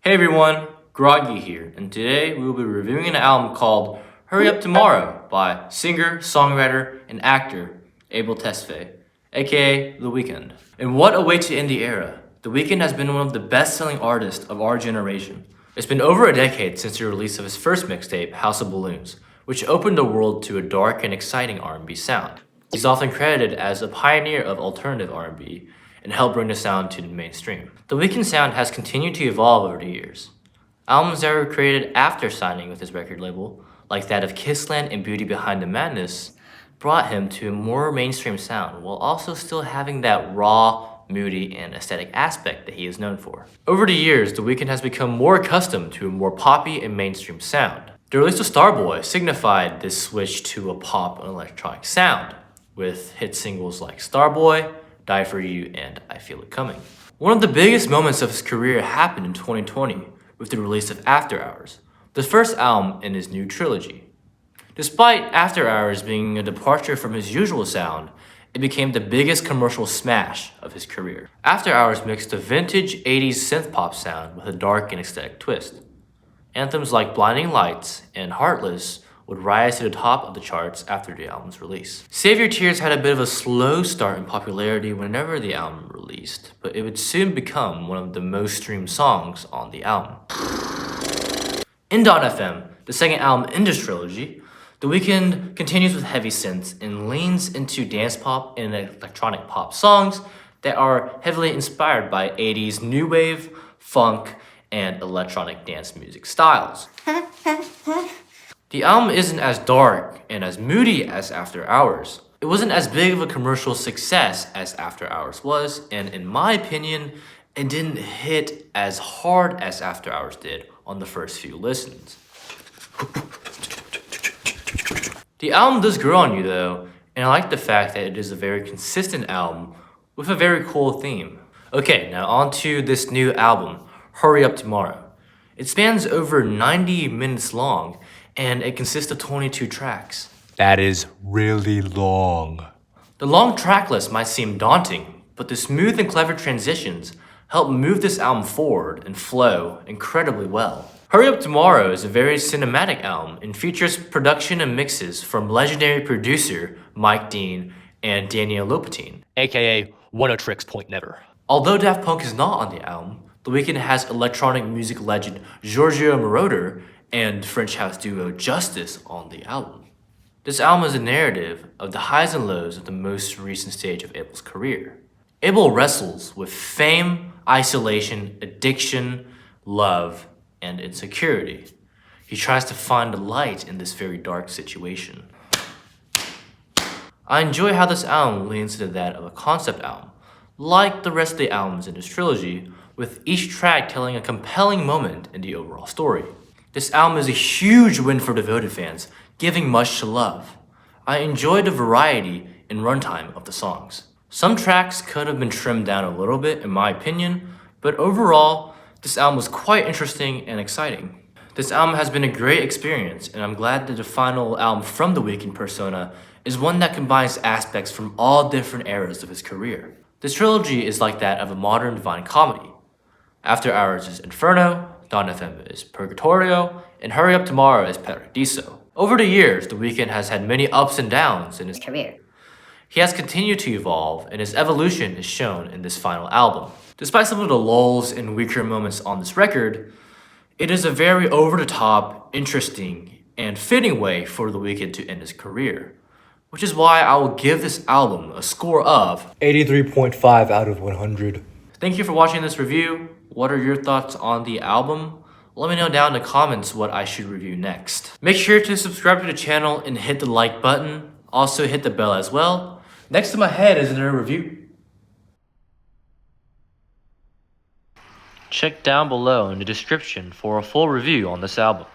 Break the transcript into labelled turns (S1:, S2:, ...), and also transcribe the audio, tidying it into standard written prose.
S1: Hey everyone, Groggy here, and today we will be reviewing an album called Hurry Up Tomorrow by singer, songwriter, and actor Abel Tesfaye, aka The Weeknd. In what awaits you in the era, The Weeknd has been one of the best-selling artists of our generation. It's been over a decade since the release of his first mixtape, House of Balloons, which opened the world to a dark and exciting R&B sound. He's often credited as a pioneer of alternative R&B, and helped bring the sound to the mainstream. The Weeknd sound has continued to evolve over the years. Albums that were created after signing with his record label, like that of Kissland and Beauty Behind the Madness, brought him to a more mainstream sound while also still having that raw, moody, and aesthetic aspect that he is known for. Over the years, The Weeknd has become more accustomed to a more poppy and mainstream sound. The release of Starboy signified this switch to a pop and electronic sound, with hit singles like Starboy, Die For You, and I Feel It Coming. One of the biggest moments of his career happened in 2020 with the release of After Hours, the first album in his new trilogy. Despite After Hours being a departure from his usual sound, it became the biggest commercial smash of his career. After Hours mixed a vintage 80s synthpop sound with a dark and aesthetic twist. Anthems like Blinding Lights and Heartless would rise to the top of the charts after the album's release. Save Your Tears had a bit of a slow start in popularity whenever the album released, but it would soon become one of the most streamed songs on the album. In .fm, the second album in this trilogy, The Weeknd continues with heavy synths and leans into dance pop and electronic pop songs that are heavily inspired by 80s new wave, funk, and electronic dance music styles. The album isn't as dark and as moody as After Hours. It wasn't as big of a commercial success as After Hours was, and in my opinion, it didn't hit as hard as After Hours did on the first few listens. The album does grow on you though, and I like the fact that it is a very consistent album with a very cool theme. Okay, now on to this new album, Hurry Up Tomorrow. It spans over 90 minutes long, and it consists of 22 tracks.
S2: That is really long.
S1: The long track list might seem daunting, but the smooth and clever transitions help move this album forward and flow incredibly well. Hurry Up Tomorrow is a very cinematic album and features production and mixes from legendary producer Mike Dean and Daniel Lopatin,
S2: AKA One-O-Tricks Point Never.
S1: Although Daft Punk is not on the album, The Weeknd has electronic music legend Giorgio Moroder and French house duo Justice on the album. This album is a narrative of the highs and lows of the most recent stage of Abel's career. Abel wrestles with fame, isolation, addiction, love, and insecurity. He tries to find a light in this very dark situation. I enjoy how this album leans into that of a concept album, like the rest of the albums in this trilogy, with each track telling a compelling moment in the overall story. This album is a huge win for devoted fans, giving much to love. I enjoyed the variety and runtime of the songs. Some tracks could have been trimmed down a little bit in my opinion, but overall, this album was quite interesting and exciting. This album has been a great experience, and I'm glad that the final album from the Weeknd persona is one that combines aspects from all different eras of his career. This trilogy is like that of a modern divine comedy. After Hours is Inferno, .fm is Purgatorio, and Hurry Up Tomorrow is Paradiso. Over the years, The Weeknd has had many ups and downs in his career. He has continued to evolve, and his evolution is shown in this final album. Despite some of the lulls and weaker moments on this record, it is a very over-the-top, interesting, and fitting way for The Weeknd to end his career, which is why I will give this album a score of
S2: 83.5 out of 100.
S1: Thank you for watching this review. What are your thoughts on the album? Let me know down in the comments what I should review next. Make sure to subscribe to the channel and hit the like button. Also hit the bell as well. Next to my head is another review. Check down below in the description for a full review on this album.